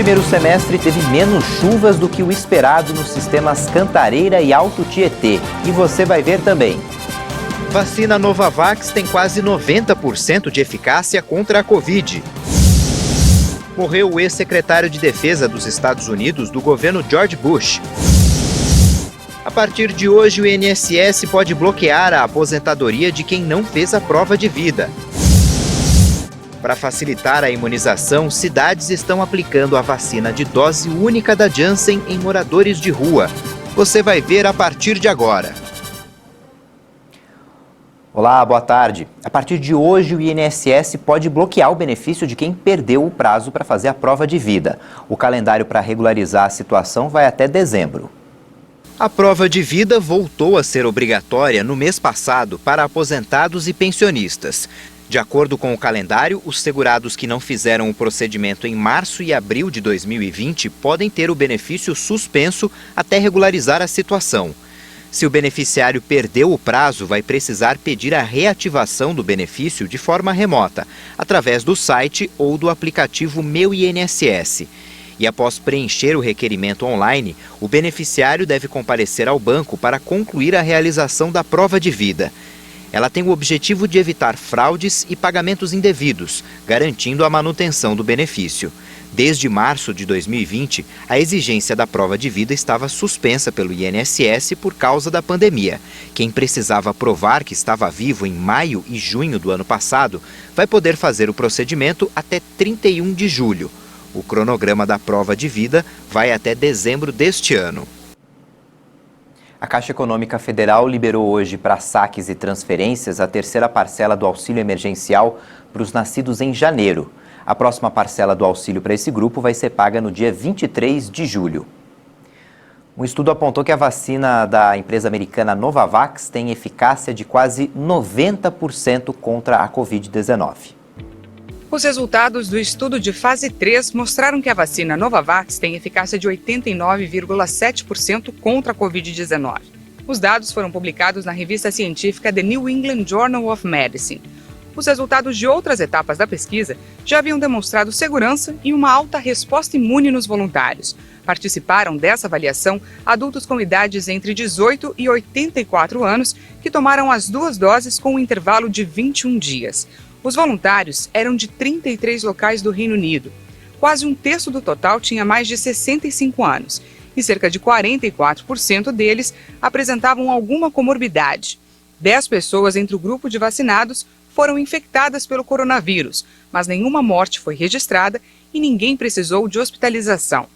primeiro semestre teve menos chuvas do que o esperado nos sistemas Cantareira e Alto Tietê. E você vai ver também. Vacina Novavax tem quase 90% de eficácia contra a Covid. Morreu o ex-secretário de Defesa dos Estados Unidos do governo George Bush. A partir de hoje, o INSS pode bloquear a aposentadoria de quem não fez a prova de vida. Para facilitar a imunização, cidades estão aplicando a vacina de dose única da Janssen em moradores de rua. Você vai ver a partir de agora. Olá, boa tarde. A partir de hoje, o INSS pode bloquear o benefício de quem perdeu o prazo para fazer a prova de vida. O calendário para regularizar a situação vai até dezembro. A prova de vida voltou a ser obrigatória no mês passado para aposentados e pensionistas. De acordo com o calendário, os segurados que não fizeram o procedimento em março e abril de 2020 podem ter o benefício suspenso até regularizar a situação. Se o beneficiário perdeu o prazo, vai precisar pedir a reativação do benefício de forma remota, através do site ou do aplicativo Meu INSS. E após preencher o requerimento online, o beneficiário deve comparecer ao banco para concluir a realização da prova de vida. Ela tem o objetivo de evitar fraudes e pagamentos indevidos, garantindo a manutenção do benefício. Desde março de 2020, a exigência da prova de vida estava suspensa pelo INSS por causa da pandemia. Quem precisava provar que estava vivo em maio e junho do ano passado vai poder fazer o procedimento até 31 de julho. O cronograma da prova de vida vai até dezembro deste ano. A Caixa Econômica Federal liberou hoje para saques e transferências a terceira parcela do auxílio emergencial para os nascidos em janeiro. A próxima parcela do auxílio para esse grupo vai ser paga no dia 23 de julho. Um estudo apontou que a vacina da empresa americana Novavax tem eficácia de quase 90% contra a Covid-19. Os resultados do estudo de fase 3 mostraram que a vacina Novavax tem eficácia de 89,7% contra a Covid-19. Os dados foram publicados na revista científica The New England Journal of Medicine. Os resultados de outras etapas da pesquisa já haviam demonstrado segurança e uma alta resposta imune nos voluntários. Participaram dessa avaliação adultos com idades entre 18 e 84 anos que tomaram as duas doses com um intervalo de 21 dias. Os voluntários eram de 33 locais do Reino Unido. Quase um terço do total tinha mais de 65 anos e cerca de 44% deles apresentavam alguma comorbidade. 10 pessoas entre o grupo de vacinados foram infectadas pelo coronavírus, mas nenhuma morte foi registrada e ninguém precisou de hospitalização.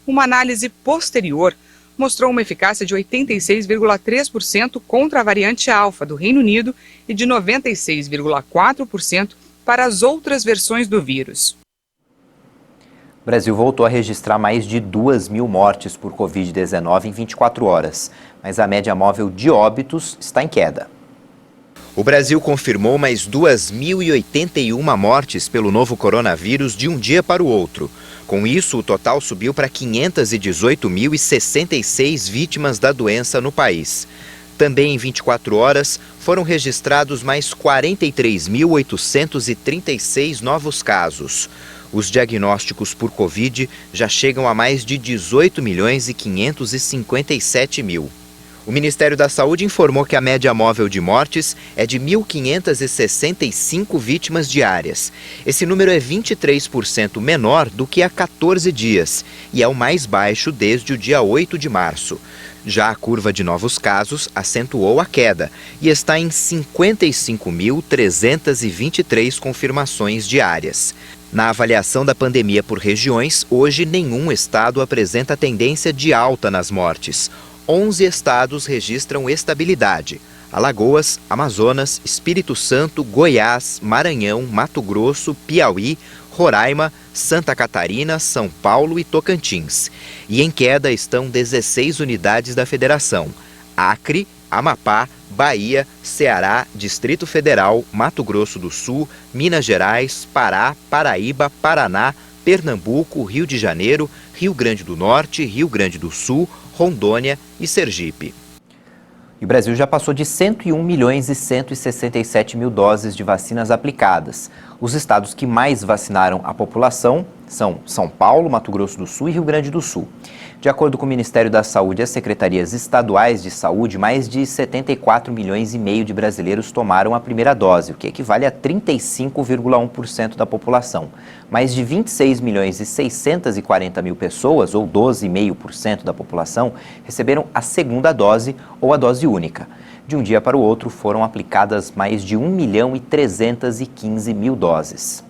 Uma análise posterior mostrou uma eficácia de 86,3% contra a variante alfa do Reino Unido e de 96,4% para as outras versões do vírus. O Brasil voltou a registrar mais de 2.000 mortes por Covid-19 em 24 horas, mas a média móvel de óbitos está em queda. O Brasil confirmou mais 2.081 mortes pelo novo coronavírus de um dia para o outro. Com isso, o total subiu para 518.066 vítimas da doença no país. Também em 24 horas, foram registrados mais 43.836 novos casos. Os diagnósticos por Covid já chegam a mais de 18.557.000. O Ministério da Saúde informou que a média móvel de mortes é de 1.565 vítimas diárias. Esse número é 23% menor do que há 14 dias e é o mais baixo desde o dia 8 de março. Já a curva de novos casos acentuou a queda e está em 55.323 confirmações diárias. Na avaliação da pandemia por regiões, hoje nenhum estado apresenta tendência de alta nas mortes. 11 estados registram estabilidade: Alagoas, Amazonas, Espírito Santo, Goiás, Maranhão, Mato Grosso, Piauí, Roraima, Santa Catarina, São Paulo e Tocantins. E em queda estão 16 unidades da federação: Acre, Amapá, Bahia, Ceará, Distrito Federal, Mato Grosso do Sul, Minas Gerais, Pará, Paraíba, Paraná, Pernambuco, Rio de Janeiro, Rio Grande do Norte, Rio Grande do Sul, Rondônia e Sergipe. E o Brasil já passou de 101 milhões e 167 mil doses de vacinas aplicadas. Os estados que mais vacinaram a população são São Paulo, Mato Grosso do Sul e Rio Grande do Sul. De acordo com o Ministério da Saúde e as secretarias estaduais de saúde, mais de 74 milhões e meio de brasileiros tomaram a primeira dose, o que equivale a 35,1% da população. Mais de 26 milhões e 640 mil pessoas, ou 12,5% da população, receberam a segunda dose ou a dose única. De um dia para o outro, foram aplicadas mais de 1 milhão e 315 mil doses.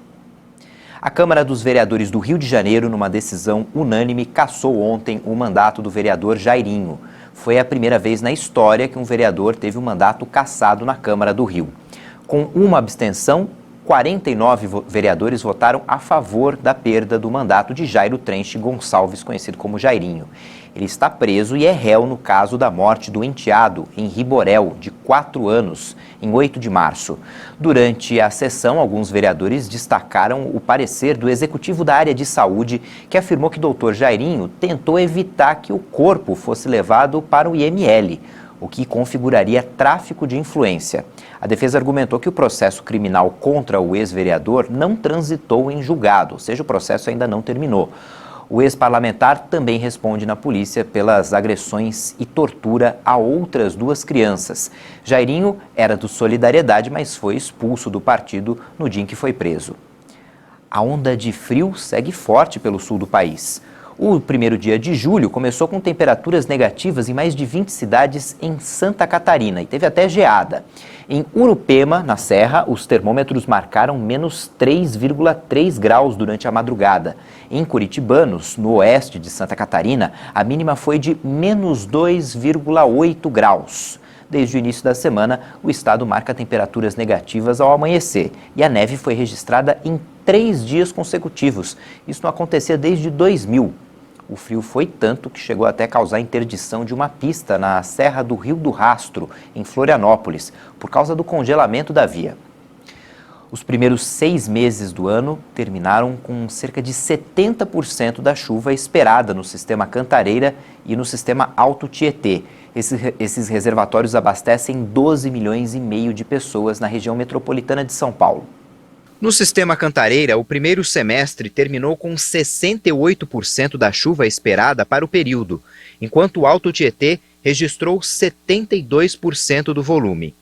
A Câmara dos Vereadores do Rio de Janeiro, numa decisão unânime, cassou ontem o mandato do vereador Jairinho. Foi a primeira vez na história que um vereador teve o mandato cassado na Câmara do Rio. Com uma abstenção, 49 vereadores votaram a favor da perda do mandato de Jairo Trenche Gonçalves, conhecido como Jairinho. Ele está preso e é réu no caso da morte do enteado Henri Borel, de 4 anos, em 8 de março. Durante a sessão, alguns vereadores destacaram o parecer do executivo da área de saúde, que afirmou que o doutor Jairinho tentou evitar que o corpo fosse levado para o IML, o que configuraria tráfico de influência. A defesa argumentou que o processo criminal contra o ex-vereador não transitou em julgado, ou seja, o processo ainda não terminou. O ex-parlamentar também responde na polícia pelas agressões e tortura a outras 2 crianças. Jairinho era do Solidariedade, mas foi expulso do partido no dia em que foi preso. A onda de frio segue forte pelo sul do país. O primeiro dia de julho começou com temperaturas negativas em mais de 20 cidades em Santa Catarina e teve até geada. Em Urupema, na Serra, os termômetros marcaram menos 3,3 graus durante a madrugada. Em Curitibanos, no oeste de Santa Catarina, a mínima foi de menos 2,8 graus. Desde o início da semana, o estado marca temperaturas negativas ao amanhecer e a neve foi registrada em 3 dias consecutivos. Isso não acontecia desde 2000. O frio foi tanto que chegou até a causar interdição de uma pista na Serra do Rio do Rastro, em Florianópolis, por causa do congelamento da via. Os primeiros 6 meses do ano terminaram com cerca de 70% da chuva esperada no sistema Cantareira e no sistema Alto Tietê. Esses reservatórios abastecem 12 milhões e meio de pessoas na região metropolitana de São Paulo. No sistema Cantareira, o primeiro semestre terminou com 68% da chuva esperada para o período, enquanto o Alto Tietê registrou 72% do volume.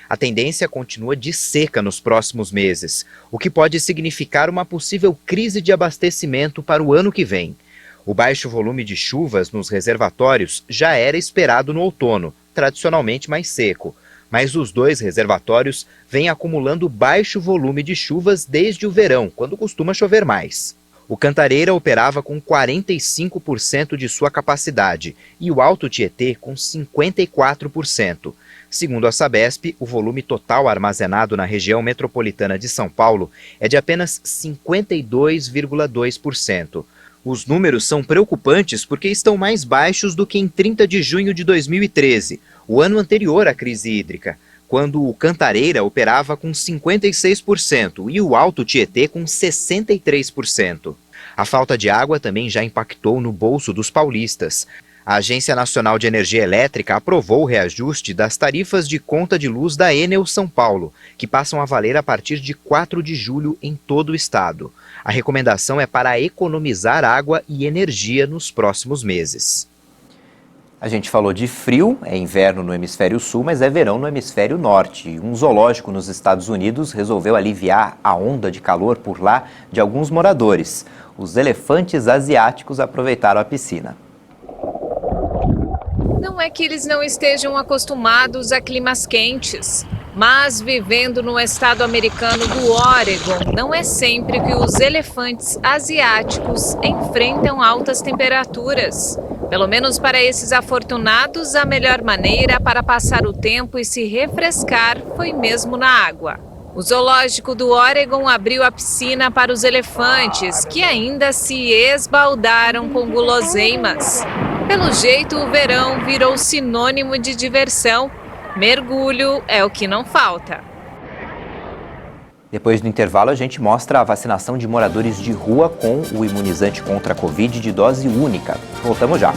A tendência continua de seca nos próximos meses, o que pode significar uma possível crise de abastecimento para o ano que vem. O baixo volume de chuvas nos reservatórios já era esperado no outono, tradicionalmente mais seco, mas os 2 reservatórios vêm acumulando baixo volume de chuvas desde o verão, quando costuma chover mais. O Cantareira operava com 45% de sua capacidade e o Alto Tietê com 54%. Segundo a Sabesp, o volume total armazenado na região metropolitana de São Paulo é de apenas 52,2%. Os números são preocupantes porque estão mais baixos do que em 30 de junho de 2013, o ano anterior à crise hídrica, quando o Cantareira operava com 56% e o Alto Tietê com 63%. A falta de água também já impactou no bolso dos paulistas. A Agência Nacional de Energia Elétrica aprovou o reajuste das tarifas de conta de luz da Enel São Paulo, que passam a valer a partir de 4 de julho em todo o estado. A recomendação é para economizar água e energia nos próximos meses. A gente falou de frio, é inverno no hemisfério sul, mas é verão no hemisfério norte. Um zoológico nos Estados Unidos resolveu aliviar a onda de calor por lá de alguns moradores. Os elefantes asiáticos aproveitaram a piscina. Não é que eles não estejam acostumados a climas quentes, mas vivendo no estado americano do Oregon, não é sempre que os elefantes asiáticos enfrentam altas temperaturas. Pelo menos para esses afortunados, a melhor maneira para passar o tempo e se refrescar foi mesmo na água. O zoológico do Oregon abriu a piscina para os elefantes, que ainda se esbaldaram com guloseimas. Pelo jeito, o verão virou sinônimo de diversão. Mergulho é o que não falta. Depois do intervalo, a gente mostra a vacinação de moradores de rua com o imunizante contra a Covid de dose única. Voltamos já.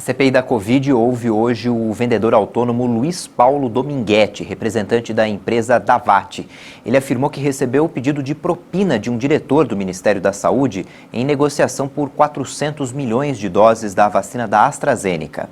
CPI da Covid ouve hoje o vendedor autônomo Luiz Paulo Dominguete, representante da empresa Davat. Ele afirmou que recebeu o pedido de propina de um diretor do Ministério da Saúde em negociação por 400 milhões de doses da vacina da AstraZeneca.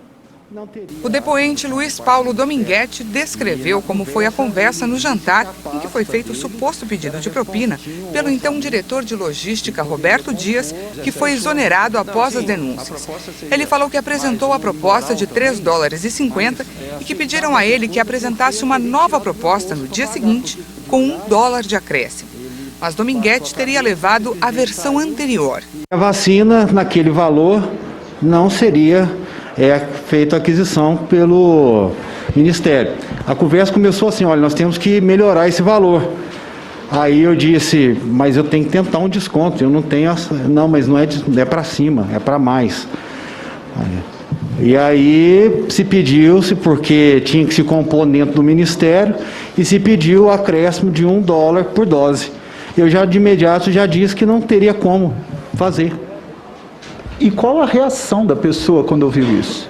O depoente Luiz Paulo Dominguete descreveu como foi a conversa no jantar em que foi feito o suposto pedido de propina pelo então diretor de logística Roberto Dias, que foi exonerado após as denúncias. Ele falou que apresentou a proposta de $3,50 e que pediram a ele que apresentasse uma nova proposta no dia seguinte com $1 de acréscimo. Mas Dominguete teria levado a versão anterior. A vacina, naquele valor, não seria feita a aquisição pelo Ministério. A conversa começou assim: olha, nós temos que melhorar esse valor. Aí eu disse, mas eu tenho que tentar um desconto, eu não tenho... Não, mas não é para cima, é para mais. E aí se pediu-se, porque tinha que se compor dentro do Ministério, e se pediu o acréscimo de $1 por dose. Eu já de imediato já disse que não teria como fazer. E qual a reação da pessoa quando ouviu isso?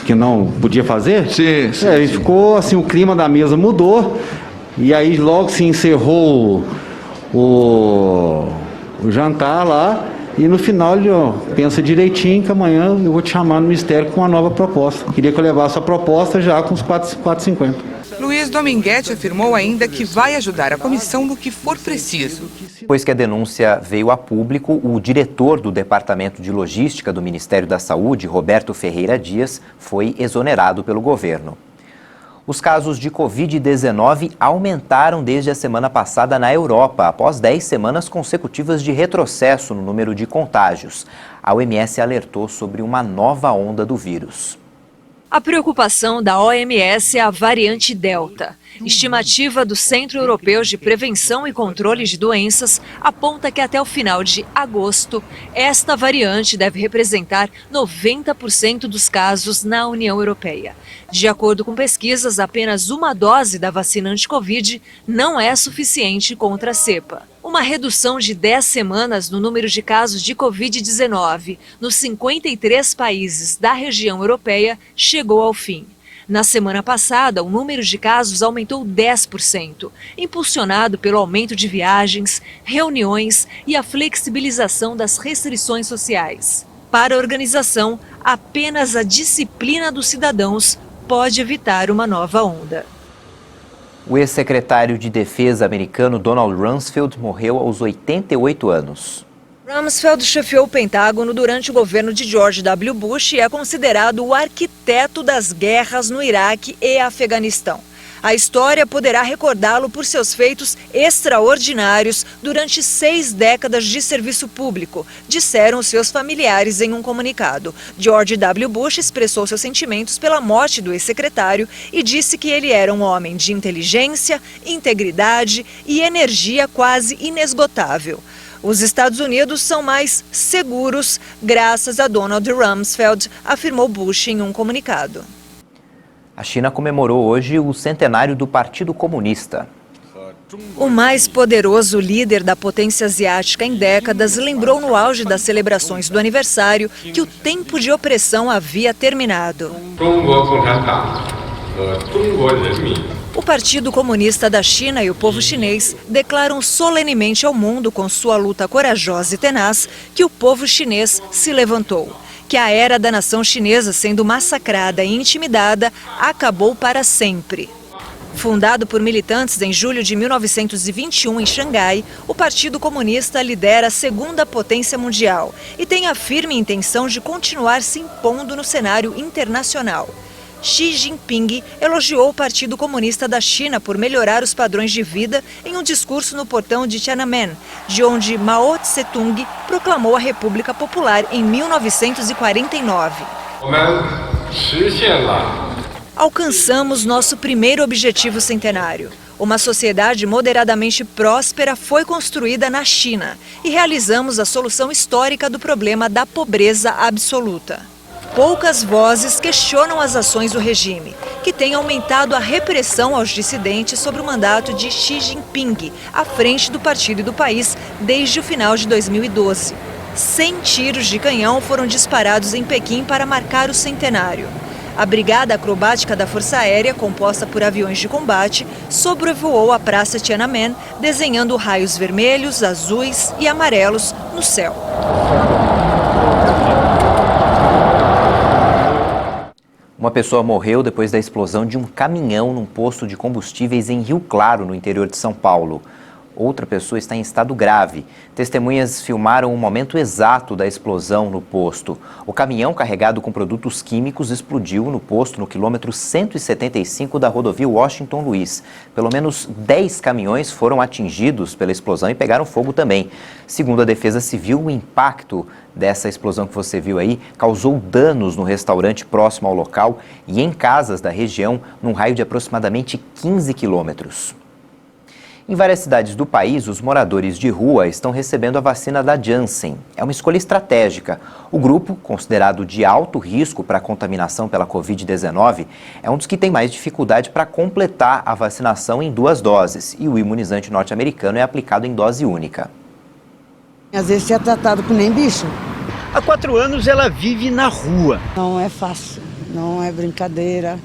Que não podia fazer? Sim. Ficou assim, o clima da mesa mudou, e aí logo se encerrou o jantar lá, e no final ele pensa direitinho que amanhã eu vou te chamar no Ministério com uma nova proposta. Queria que eu levasse a proposta já com os 4,50. Luiz Dominguete afirmou ainda que vai ajudar a comissão no que for preciso. Depois que a denúncia veio a público, o diretor do Departamento de Logística do Ministério da Saúde, Roberto Ferreira Dias, foi exonerado pelo governo. Os casos de Covid-19 aumentaram desde a semana passada na Europa, após 10 semanas consecutivas de retrocesso no número de contágios. A OMS alertou sobre uma nova onda do vírus. A preocupação da OMS é a variante Delta. Estimativa do Centro Europeu de Prevenção e Controle de Doenças aponta que até o final de agosto, esta variante deve representar 90% dos casos na União Europeia. De acordo com pesquisas, apenas uma dose da vacina anti-Covid não é suficiente contra a cepa. Uma redução de 10 semanas no número de casos de Covid-19 nos 53 países da região europeia chegou ao fim. Na semana passada, o número de casos aumentou 10%, impulsionado pelo aumento de viagens, reuniões e a flexibilização das restrições sociais. Para a organização, apenas a disciplina dos cidadãos pode evitar uma nova onda. O ex-secretário de Defesa americano Donald Rumsfeld morreu aos 88 anos. Rumsfeld chefiou o Pentágono durante o governo de George W. Bush e é considerado o arquiteto das guerras no Iraque e Afeganistão. A história poderá recordá-lo por seus feitos extraordinários durante 6 décadas de serviço público, disseram seus familiares em um comunicado. George W. Bush expressou seus sentimentos pela morte do ex-secretário e disse que ele era um homem de inteligência, integridade e energia quase inesgotável. Os Estados Unidos são mais seguros graças a Donald Rumsfeld, afirmou Bush em um comunicado. A China comemorou hoje o centenário do Partido Comunista. O mais poderoso líder da potência asiática em décadas lembrou no auge das celebrações do aniversário que o tempo de opressão havia terminado. O Partido Comunista da China e o povo chinês declaram solenemente ao mundo, com sua luta corajosa e tenaz, que o povo chinês se levantou, que a era da nação chinesa sendo massacrada e intimidada acabou para sempre. Fundado por militantes em julho de 1921 em Xangai, o Partido Comunista lidera a segunda potência mundial e tem a firme intenção de continuar se impondo no cenário internacional. Xi Jinping elogiou o Partido Comunista da China por melhorar os padrões de vida em um discurso no portão de Tiananmen, de onde Mao Tse-tung proclamou a República Popular em 1949. Alcançamos nosso primeiro objetivo centenário. Uma sociedade moderadamente próspera foi construída na China e realizamos a solução histórica do problema da pobreza absoluta. Poucas vozes questionam as ações do regime, que tem aumentado a repressão aos dissidentes sob o mandato de Xi Jinping, à frente do partido e do país desde o final de 2012. 100 tiros de canhão foram disparados em Pequim para marcar o centenário. A Brigada Acrobática da Força Aérea, composta por aviões de combate, sobrevoou a Praça Tiananmen, desenhando raios vermelhos, azuis e amarelos no céu. Uma pessoa morreu depois da explosão de um caminhão num posto de combustíveis em Rio Claro, no interior de São Paulo. Outra pessoa está em estado grave. Testemunhas filmaram o momento exato da explosão no posto. O caminhão carregado com produtos químicos explodiu no posto no quilômetro 175 da rodovia Washington Luiz. Pelo menos 10 caminhões foram atingidos pela explosão e pegaram fogo também. Segundo a Defesa Civil, o impacto dessa explosão que você viu aí causou danos no restaurante próximo ao local e em casas da região, num raio de aproximadamente 15 quilômetros. Em várias cidades do país, os moradores de rua estão recebendo a vacina da Janssen. É uma escolha estratégica. O grupo, considerado de alto risco para a contaminação pela Covid-19, é um dos que tem mais dificuldade para completar a vacinação em 2 doses. E o imunizante norte-americano é aplicado em dose única. Às vezes é tratado com nem bicho. Há 4 anos ela vive na rua. Não é fácil, não é brincadeira.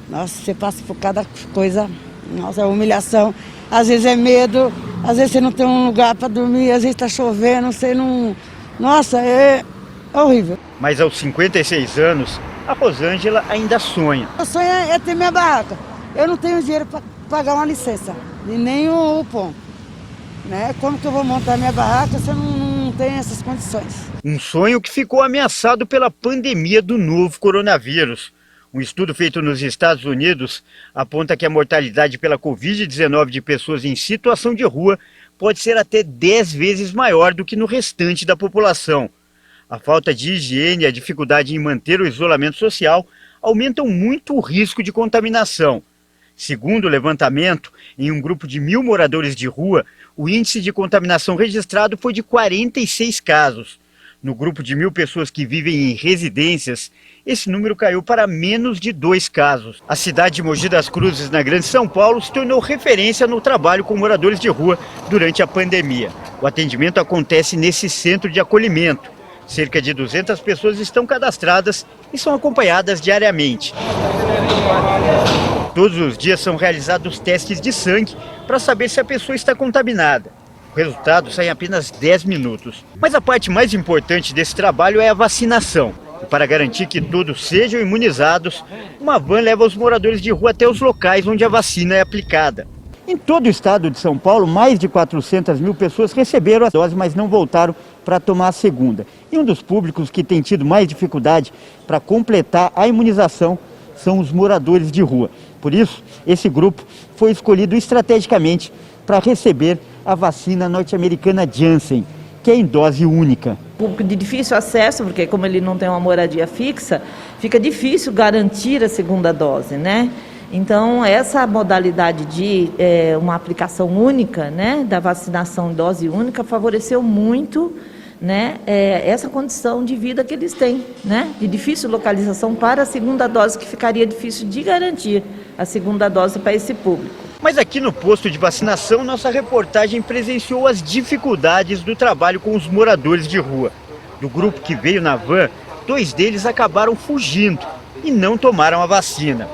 Nossa, você passa por cada coisa, nossa, é humilhação. Às vezes é medo, às vezes você não tem um lugar para dormir, às vezes está chovendo, você não... Nossa, é horrível. Mas aos 56 anos, a Rosângela ainda sonha. O sonho é ter minha barraca. Eu não tenho dinheiro para pagar uma licença, e nem o pão. Né? Como que eu vou montar minha barraca se eu não tenho essas condições? Um sonho que ficou ameaçado pela pandemia do novo coronavírus. Um estudo feito nos Estados Unidos aponta que a mortalidade pela Covid-19 de pessoas em situação de rua pode ser até 10 vezes maior do que no restante da população. A falta de higiene e a dificuldade em manter o isolamento social aumentam muito o risco de contaminação. Segundo o levantamento, em um grupo de 1.000 moradores de rua, o índice de contaminação registrado foi de 46 casos. No grupo de 1.000 pessoas que vivem em residências, esse número caiu para menos de 2 casos. A cidade de Mogi das Cruzes, na Grande São Paulo, se tornou referência no trabalho com moradores de rua durante a pandemia. O atendimento acontece nesse centro de acolhimento. Cerca de 200 pessoas estão cadastradas e são acompanhadas diariamente. Todos os dias são realizados testes de sangue para saber se a pessoa está contaminada. O resultado sai em apenas 10 minutos. Mas a parte mais importante desse trabalho é a vacinação. E para garantir que todos sejam imunizados, uma van leva os moradores de rua até os locais onde a vacina é aplicada. Em todo o estado de São Paulo, mais de 400.000 pessoas receberam a dose, mas não voltaram para tomar a segunda. E um dos públicos que tem tido mais dificuldade para completar a imunização são os moradores de rua. Por isso, esse grupo foi escolhido estrategicamente para receber a vacina norte-americana Janssen, que é em dose única. Público de difícil acesso, porque como ele não tem uma moradia fixa, fica difícil garantir a segunda dose, né? Então, essa modalidade de uma aplicação única, né, da vacinação em dose única, favoreceu muito, né, essa condição de vida que eles têm, né, de difícil localização para a segunda dose, que ficaria difícil de garantir a segunda dose para esse público. Mas aqui no posto de vacinação, nossa reportagem presenciou as dificuldades do trabalho com os moradores de rua. Do grupo que veio na van, 2 deles acabaram fugindo e não tomaram a vacina.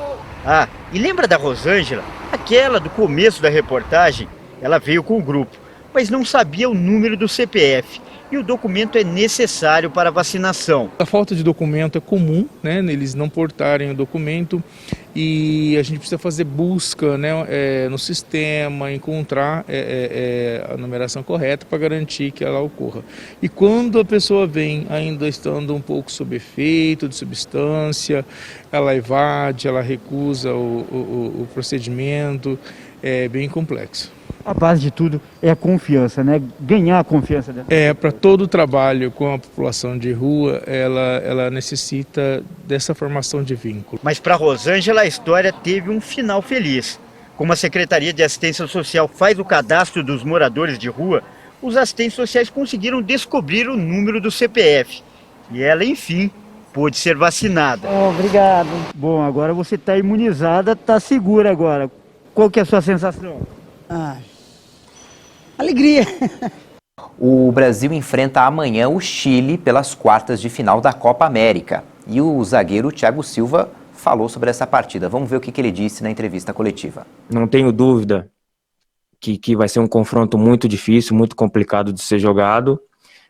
Ah, e lembra da Rosângela? Aquela do começo da reportagem? Ela veio com o grupo, mas não sabia o número do CPF. E o documento é necessário para a vacinação. A falta de documento é comum, né, eles não portarem o documento, e a gente precisa fazer busca, né, no sistema, encontrar a numeração correta para garantir que ela ocorra. E quando a pessoa vem ainda estando um pouco sob efeito de substância, ela evade, ela recusa o procedimento, é bem complexo. A base de tudo é a confiança, né? Ganhar a confiança dela. Para todo o trabalho com a população de rua, ela necessita dessa formação de vínculo. Mas para Rosângela a história teve um final feliz. Como a Secretaria de Assistência Social faz o cadastro dos moradores de rua, os assistentes sociais conseguiram descobrir o número do CPF. E ela, enfim, pôde ser vacinada. Obrigado. Bom, agora você está imunizada, está segura agora. Qual que é a sua sensação? Alegria. O Brasil enfrenta amanhã o Chile pelas quartas de final da Copa América. E o zagueiro Thiago Silva falou sobre essa partida. Vamos ver o que ele disse na entrevista coletiva. Não tenho dúvida que vai ser um confronto muito difícil, muito complicado de ser jogado,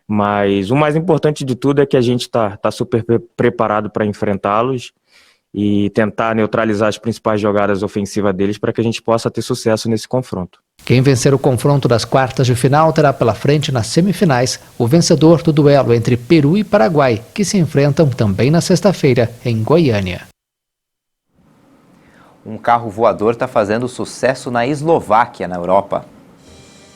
mas o mais importante de tudo é que a gente está super preparado para enfrentá-los e tentar neutralizar as principais jogadas ofensivas deles para que a gente possa ter sucesso nesse confronto. Quem vencer o confronto das quartas de final terá pela frente nas semifinais o vencedor do duelo entre Peru e Paraguai, que se enfrentam também na sexta-feira em Goiânia. Um carro voador está fazendo sucesso na Eslováquia, na Europa.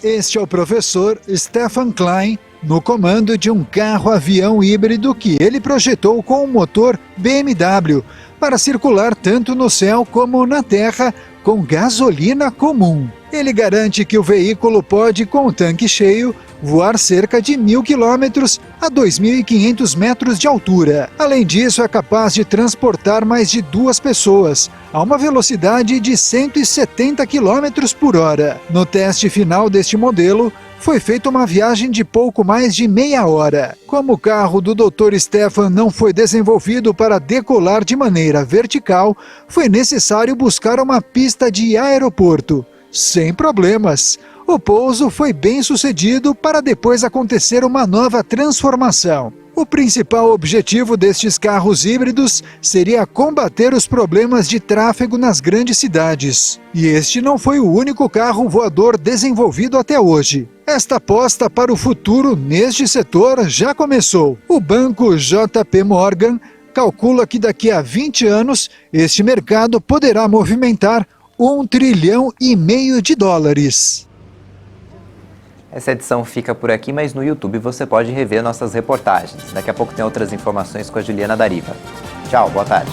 Este é o professor Stefan Klein, no comando de um carro-avião híbrido que ele projetou com um motor BMW para circular tanto no céu como na terra com gasolina comum. Ele garante que o veículo pode, com o tanque cheio, voar cerca de 1.000 quilômetros a 2.500 metros de altura. Além disso, é capaz de transportar mais de 2 pessoas, a uma velocidade de 170 quilômetros por hora. No teste final deste modelo, foi feita uma viagem de pouco mais de meia hora. Como o carro do Dr. Stefan não foi desenvolvido para decolar de maneira vertical, foi necessário buscar uma pista de aeroporto. Sem problemas. O pouso foi bem sucedido para depois acontecer uma nova transformação. O principal objetivo destes carros híbridos seria combater os problemas de tráfego nas grandes cidades. E este não foi o único carro voador desenvolvido até hoje. Esta aposta para o futuro neste setor já começou. O banco JP Morgan calcula que daqui a 20 anos este mercado poderá movimentar $1,5 trilhão de dólares. Essa edição fica por aqui, mas no YouTube você pode rever nossas reportagens. Daqui a pouco tem outras informações com a Juliana Dariva. Tchau, boa tarde.